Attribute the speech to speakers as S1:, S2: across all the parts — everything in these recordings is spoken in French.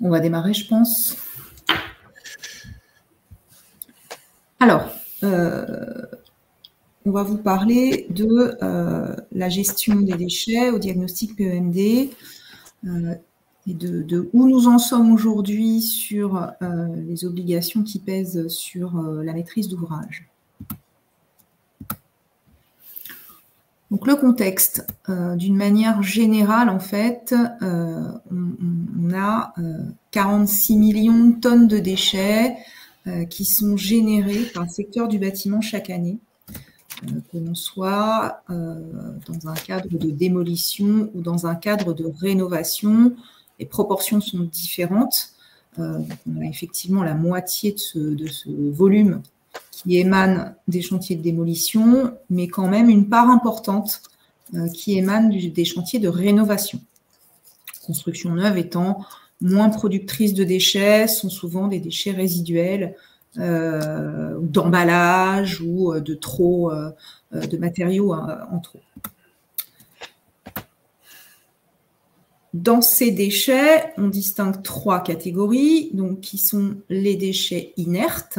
S1: On va démarrer, je pense. Alors, on va vous parler de la gestion des déchets au diagnostic PEMD et de où nous en sommes aujourd'hui sur les obligations qui pèsent sur la maîtrise d'ouvrage. Donc le contexte, d'une manière générale, en fait, on a 46 millions de tonnes de déchets qui sont générés par le secteur du bâtiment chaque année, que l'on soit dans un cadre de démolition ou dans un cadre de rénovation. Les proportions sont différentes. On a effectivement la moitié de ce volume qui émane des chantiers de démolition, mais quand même une part importante qui émane des chantiers de rénovation. Construction neuve étant moins productrices de déchets, sont souvent des déchets résiduels, d'emballage ou de trop de matériaux en trop. Dans ces déchets, on distingue trois catégories, donc qui sont les déchets inertes,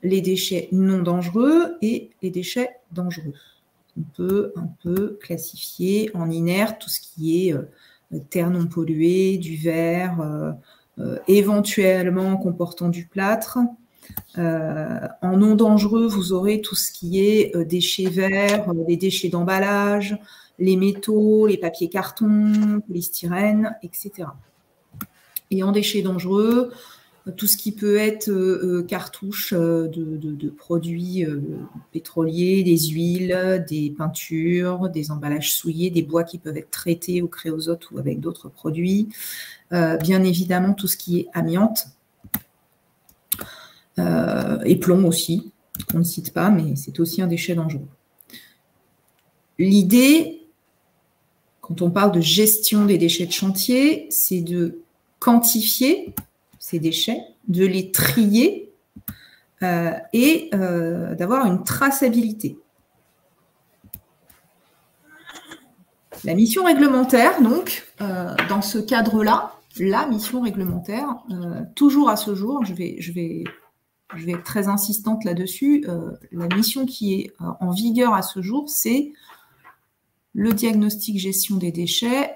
S1: les déchets non dangereux et les déchets dangereux. On peut un peu classifier en inerte tout ce qui est terre non polluée, du verre, éventuellement comportant du plâtre. En non dangereux, vous aurez tout ce qui est déchets verts, les déchets d'emballage, les métaux, les papiers cartons, polystyrène, etc. Et en déchets dangereux, tout ce qui peut être cartouches de produits pétroliers, des huiles, des peintures, des emballages souillés, des bois qui peuvent être traités au créosote ou avec d'autres produits. Bien évidemment, tout ce qui est amiante et plomb aussi, qu'on ne cite pas, mais c'est aussi un déchet dangereux. L'idée, quand on parle de gestion des déchets de chantier, c'est de quantifier ces déchets, de les trier et d'avoir une traçabilité. La mission réglementaire, donc, dans ce cadre-là, la mission réglementaire, toujours à ce jour, je vais être très insistante là-dessus, la mission qui est en vigueur à ce jour, c'est le diagnostic gestion des déchets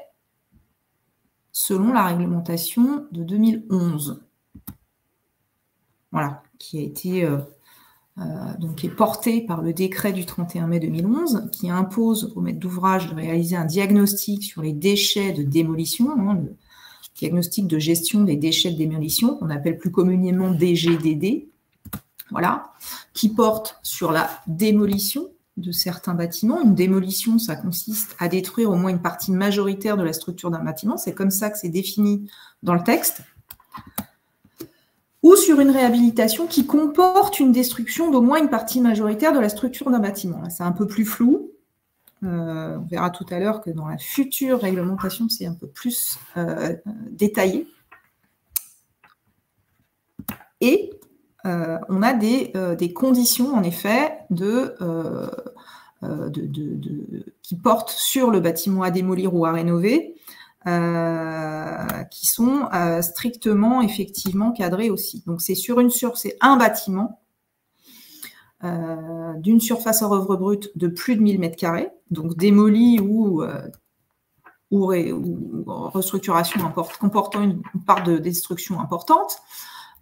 S1: selon la réglementation de 2011. Voilà, qui a été donc est portée par le décret du 31 mai 2011, qui impose au maître d'ouvrage de réaliser un diagnostic sur les déchets de démolition, hein, le diagnostic de gestion des déchets de démolition, qu'on appelle plus communément DGDD, voilà, qui porte sur la démolition de certains bâtiments. Une démolition, ça consiste à détruire au moins une partie majoritaire de la structure d'un bâtiment. C'est comme ça que c'est défini dans le texte. Ou sur une réhabilitation qui comporte une destruction d'au moins une partie majoritaire de la structure d'un bâtiment. C'est un peu plus flou. On verra tout à l'heure que dans la future réglementation, c'est un peu plus détaillé. Et on a des conditions, en effet, qui portent sur le bâtiment à démolir ou à rénover, qui sont strictement, effectivement, cadrées aussi. Donc, c'est un bâtiment d'une surface hors œuvre brute de plus de 1000 m², donc démoli ou restructuration comportant une part de destruction importante,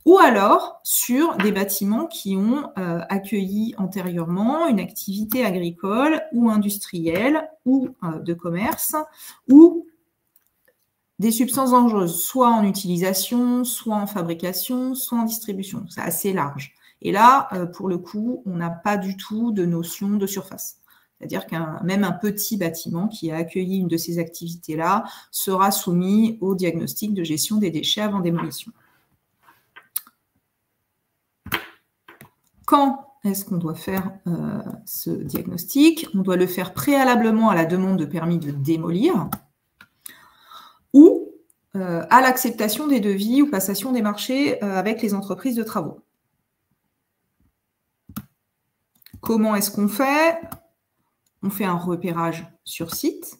S1: ou alors sur des bâtiments qui ont accueilli antérieurement une activité agricole ou industrielle ou de commerce ou des substances dangereuses, soit en utilisation, soit en fabrication, soit en distribution. C'est assez large. Et là, pour le coup, on n'a pas du tout de notion de surface. C'est-à-dire même un petit bâtiment qui a accueilli une de ces activités-là sera soumis au diagnostic de gestion des déchets avant démolition. Quand est-ce qu'on doit faire ce diagnostic? On doit le faire préalablement à la demande de permis de démolir ou à l'acceptation des devis ou passation des marchés avec les entreprises de travaux. Comment est-ce qu'on fait? On fait un repérage sur site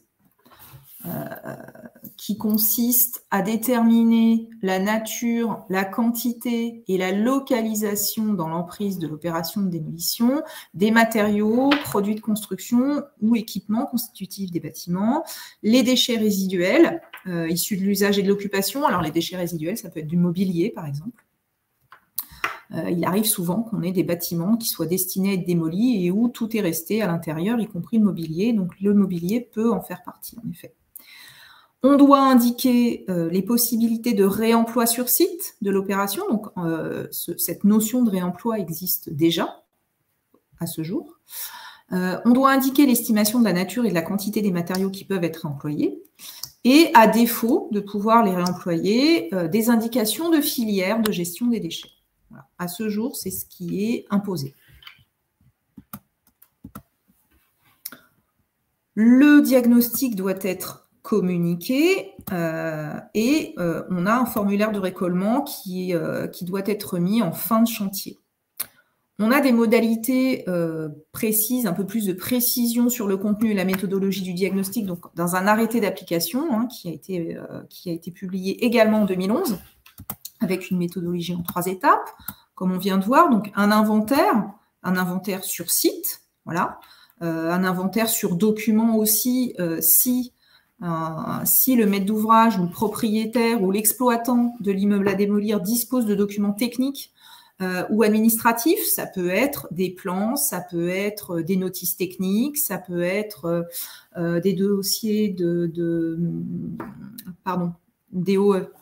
S1: qui consiste à déterminer la nature, la quantité et la localisation dans l'emprise de l'opération de démolition des matériaux, produits de construction ou équipements constitutifs des bâtiments, les déchets résiduels issus de l'usage et de l'occupation. Alors les déchets résiduels, ça peut être du mobilier par exemple. Il arrive souvent qu'on ait des bâtiments qui soient destinés à être démolis et où tout est resté à l'intérieur, y compris le mobilier. Donc le mobilier peut en faire partie en effet. On doit indiquer les possibilités de réemploi sur site de l'opération. Donc, cette notion de réemploi existe déjà à ce jour. On doit indiquer l'estimation de la nature et de la quantité des matériaux qui peuvent être réemployés. Et à défaut de pouvoir les réemployer, des indications de filière de gestion des déchets. Voilà. À ce jour, c'est ce qui est imposé. Le diagnostic doit être communiqué et on a un formulaire de récollement qui doit être remis en fin de chantier. On a des modalités précises, un peu plus de précision sur le contenu et la méthodologie du diagnostic, donc dans un arrêté d'application qui a été publié également en 2011, avec une méthodologie en 3 étapes, comme on vient de voir, donc un inventaire sur site, voilà, un inventaire sur document aussi, si le maître d'ouvrage ou le propriétaire ou l'exploitant de l'immeuble à démolir dispose de documents techniques ou administratifs, ça peut être des plans, ça peut être des notices techniques, ça peut être des dossiers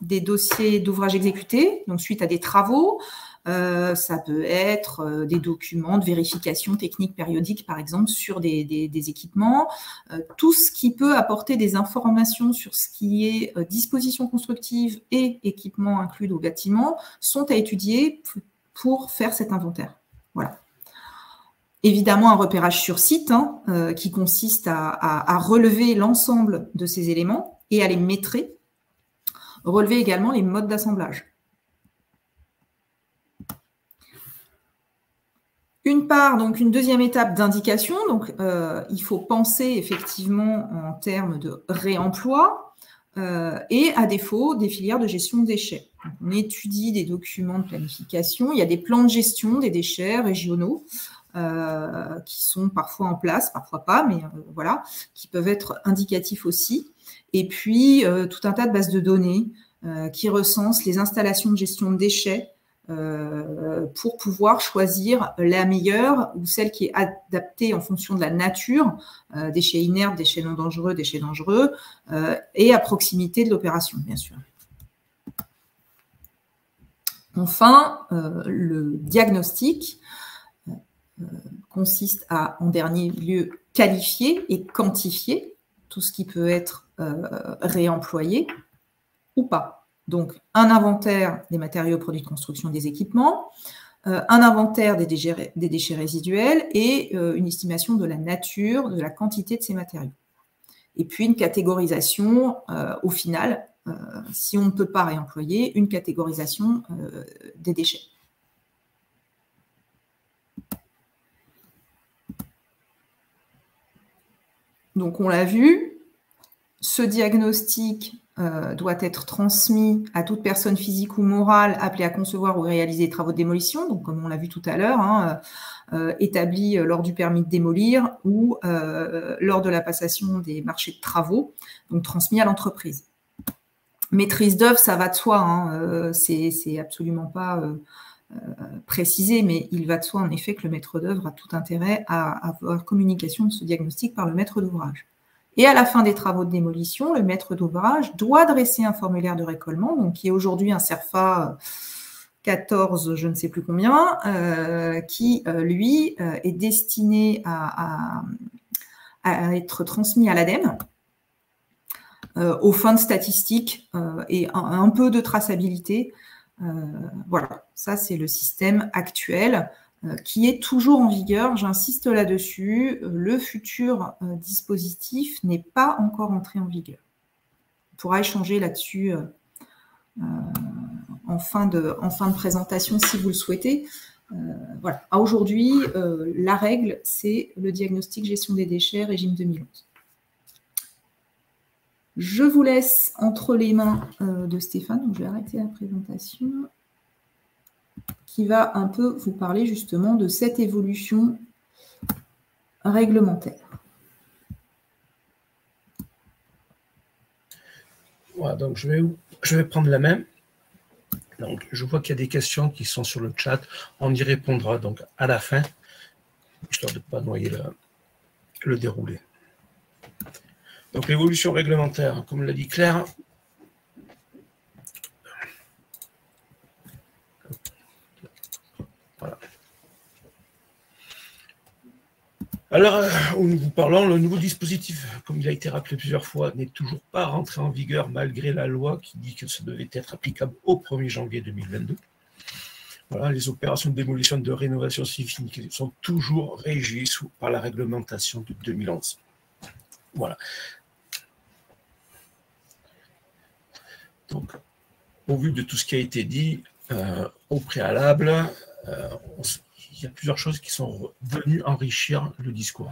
S1: des dossiers d'ouvrages exécutés, donc suite à des travaux. Ça peut être des documents de vérification technique périodique, par exemple, sur des équipements. Tout ce qui peut apporter des informations sur ce qui est disposition constructive et équipement inclus au bâtiment sont à étudier pour faire cet inventaire. Voilà. Évidemment, un repérage sur site qui consiste à relever l'ensemble de ces éléments et à les métrer. Relever également les modes d'assemblage. Une deuxième étape d'indication. Donc, il faut penser effectivement en termes de réemploi et à défaut des filières de gestion de déchets. Donc, on étudie des documents de planification. Il y a des plans de gestion des déchets régionaux qui sont parfois en place, parfois pas, mais voilà, qui peuvent être indicatifs aussi. Et puis, tout un tas de bases de données qui recensent les installations de gestion de déchets pour pouvoir choisir la meilleure ou celle qui est adaptée en fonction de la nature, déchets inertes, déchets non dangereux, déchets dangereux, et à proximité de l'opération, bien sûr. Enfin, le diagnostic consiste à, en dernier lieu, qualifier et quantifier tout ce qui peut être réemployé ou pas. Donc, un inventaire des matériaux, produits de construction, des équipements, un inventaire des déchets résiduels et une estimation de la nature, de la quantité de ces matériaux. Et puis, une catégorisation au final, si on ne peut pas réemployer, une catégorisation des déchets. Donc, on l'a vu, ce diagnostic doit être transmis à toute personne physique ou morale appelée à concevoir ou réaliser des travaux de démolition, donc comme on l'a vu tout à l'heure, établi lors du permis de démolir ou lors de la passation des marchés de travaux, donc transmis à l'entreprise. Maîtrise d'œuvre, ça va de soi, c'est absolument pas précisé, mais il va de soi en effet que le maître d'œuvre a tout intérêt à avoir communication de ce diagnostic par le maître d'ouvrage. Et à la fin des travaux de démolition, le maître d'ouvrage doit dresser un formulaire de récollement, donc qui est aujourd'hui un CERFA 14, je ne sais plus combien, qui, lui, est destiné à être transmis à l'ADEME aux fins de statistiques et un peu de traçabilité. Voilà, ça c'est le système actuel qui est toujours en vigueur, j'insiste là-dessus, le futur dispositif n'est pas encore entré en vigueur. On pourra échanger là-dessus en fin de présentation si vous le souhaitez. Voilà. Aujourd'hui, la règle, c'est le diagnostic gestion des déchets, régime 2011. Je vous laisse entre les mains de Stéphane, donc je vais arrêter la présentation, qui va un peu vous parler justement de cette évolution réglementaire.
S2: Voilà, donc je vais prendre la main. Donc, je vois qu'il y a des questions qui sont sur le chat. On y répondra donc à la fin, histoire de ne pas noyer le déroulé. Donc, l'évolution réglementaire, comme l'a dit Claire, voilà. Alors, où nous vous parlons, le nouveau dispositif, comme il a été rappelé plusieurs fois, n'est toujours pas rentré en vigueur malgré la loi qui dit que ça devait être applicable au 1er janvier 2022. Voilà, les opérations de démolition et de rénovation civile sont toujours régies par la réglementation de 2011. Voilà. Donc, au vu de tout ce qui a été dit au préalable, il y a plusieurs choses qui sont venues enrichir le discours.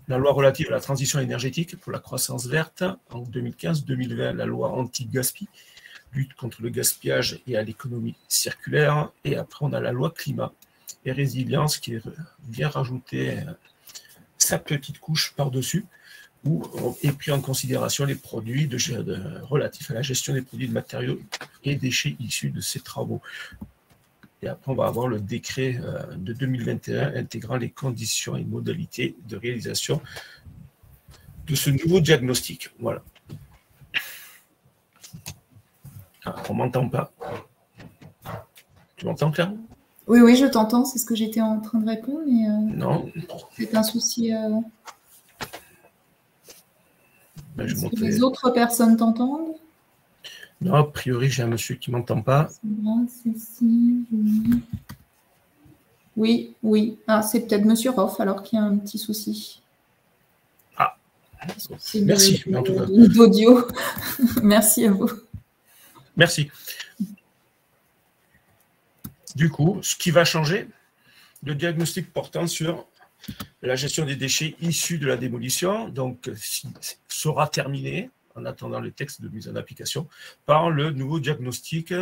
S2: La loi relative à la transition énergétique pour la croissance verte en 2015-2020, la loi anti-gaspi, lutte contre le gaspillage et à l'économie circulaire, et après on a la loi climat et résilience qui vient rajouter sa petite couche par-dessus, où est pris en considération les produits relatifs à la gestion des produits de matériaux et déchets issus de ces travaux. Et après, on va avoir le décret de 2021 intégrant les conditions et modalités de réalisation de ce nouveau diagnostic. Voilà. Ah, on ne m'entend pas. Tu m'entends, Claire?
S1: Oui, oui, je t'entends. C'est ce que j'étais en train de répondre. Mais,
S2: non.
S1: C'est un souci. Est-ce que les
S2: les
S1: autres personnes t'entendent?
S2: Non, a priori, j'ai un monsieur qui ne m'entend pas.
S1: Oui, oui. Ah, c'est peut-être monsieur Roff alors qu'il y a un petit souci.
S2: Ah, merci.
S1: D'audio. Merci à vous.
S2: Merci. Du coup, ce qui va changer, le diagnostic portant sur la gestion des déchets issus de la démolition, donc sera terminé, en attendant le texte de mise en application, par le nouveau diagnostic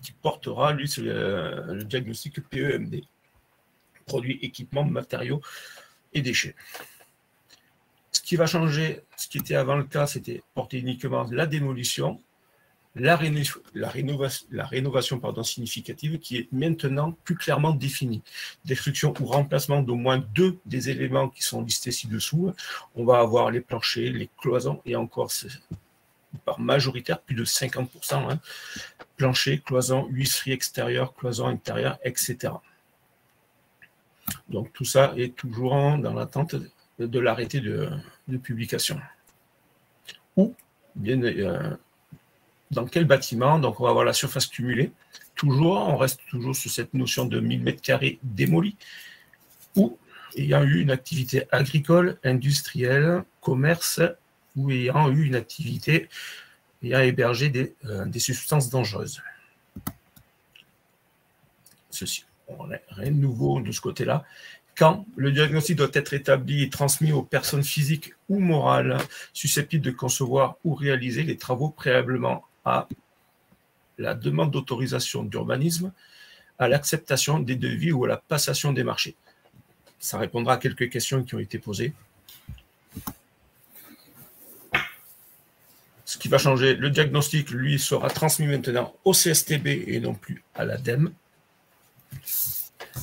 S2: qui portera, lui, sur le diagnostic PEMD, produits, équipements, matériaux et déchets. Ce qui va changer, ce qui était avant le cas, c'était porter uniquement la démolition, la rénovation significative qui est maintenant plus clairement définie. Destruction ou remplacement d'au moins 2 des éléments qui sont listés ci-dessous. On va avoir les planchers, les cloisons et encore par majoritaire, plus de 50%, hein, planchers, cloisons, huisseries extérieures, cloisons intérieures, etc. Donc tout ça est toujours dans l'attente de l'arrêté de publication. Ou bien dans quel bâtiment, donc on va avoir la surface cumulée, on reste toujours sur cette notion de 1000 m² démolis, ou ayant eu une activité agricole, industrielle, commerce, ou ayant eu une activité ayant hébergé des substances dangereuses. Ceci, rien de nouveau de ce côté-là. Quand le diagnostic doit être établi et transmis aux personnes physiques ou morales susceptibles de concevoir ou réaliser les travaux préalablement à la demande d'autorisation d'urbanisme, à l'acceptation des devis ou à la passation des marchés. Ça répondra à quelques questions qui ont été posées. Ce qui va changer, le diagnostic, lui, sera transmis maintenant au CSTB et non plus à l'ADEME.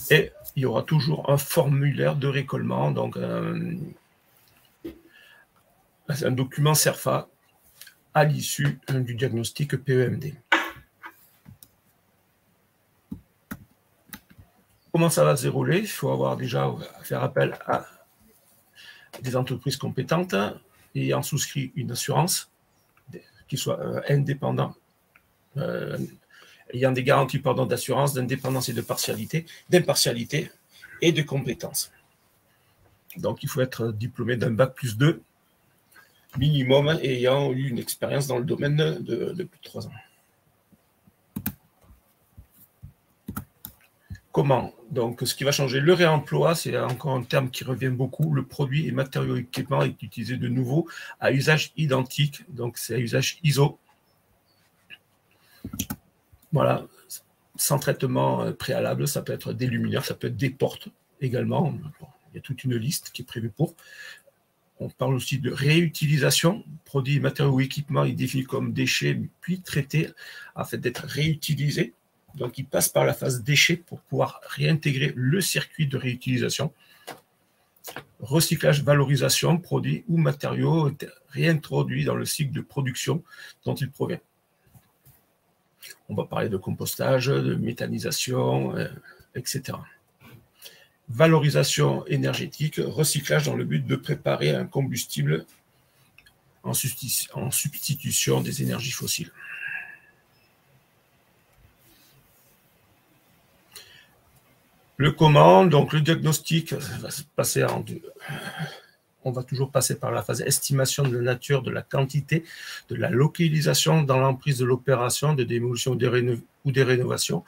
S2: Et il y aura toujours un formulaire de récolement, donc un document CERFA à l'issue du diagnostic PEMD. Comment ça va se dérouler? Il faut avoir déjà faire appel à des entreprises compétentes ayant souscrit une assurance qui soit indépendante, ayant des garanties d'assurance, d'indépendance et d'impartialité et de compétences. Donc, il faut être diplômé d'un bac+2 minimum et ayant eu une expérience dans le domaine de plus de 3 ans. Comment? Donc, ce qui va changer, le réemploi, c'est encore un terme qui revient beaucoup. Le produit et matériaux équipement est utilisé de nouveau à usage identique. Donc, c'est à usage ISO. Voilà, sans traitement préalable, ça peut être des luminaires, ça peut être des portes également. Bon, il y a toute une liste qui est prévue pour. On parle aussi de réutilisation. Produits, matériaux ou équipements, il définit comme déchets, puis traités afin d'être réutilisés. Donc, il passe par la phase déchets pour pouvoir réintégrer le circuit de réutilisation. Recyclage, valorisation, produits ou matériaux réintroduits dans le cycle de production dont il provient. On va parler de compostage, de méthanisation, etc. Valorisation énergétique, recyclage dans le but de préparer un combustible en substitution des énergies fossiles. Le comment, donc le diagnostic va se passer en deux. On va toujours passer par la phase estimation de la nature, de la quantité, de la localisation dans l'emprise de l'opération de démolition ou des rénovations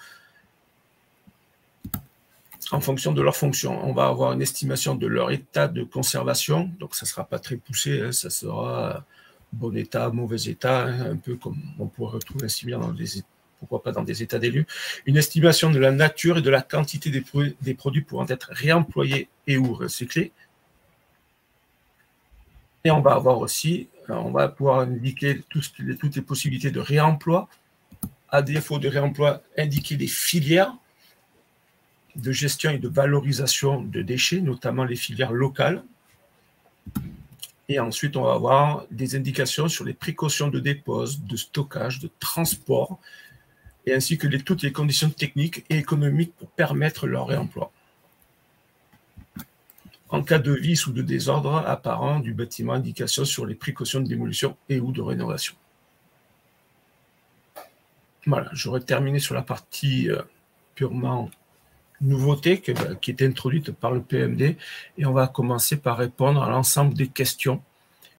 S2: en fonction de leur fonction. On va avoir une estimation de leur état de conservation, donc ça ne sera pas très poussé, hein, ça sera bon état, mauvais état, hein, un peu comme on pourrait retrouver similaire dans des, pourquoi pas dans des états d'élus. Une estimation de la nature et de la quantité des produits pouvant être réemployés et ou recyclés. Et on va avoir aussi, on va pouvoir indiquer toutes les possibilités de réemploi. À défaut de réemploi, indiquer les filières de gestion et de valorisation de déchets, notamment les filières locales. Et ensuite, on va avoir des indications sur les précautions de dépose, de stockage, de transport, et ainsi que toutes les conditions techniques et économiques pour permettre leur réemploi. En cas de vice ou de désordre apparent du bâtiment, indication sur les précautions de démolition et ou de rénovation. Voilà, j'aurais terminé sur la partie purement nouveauté qui est introduite par le PMD et on va commencer par répondre à l'ensemble des questions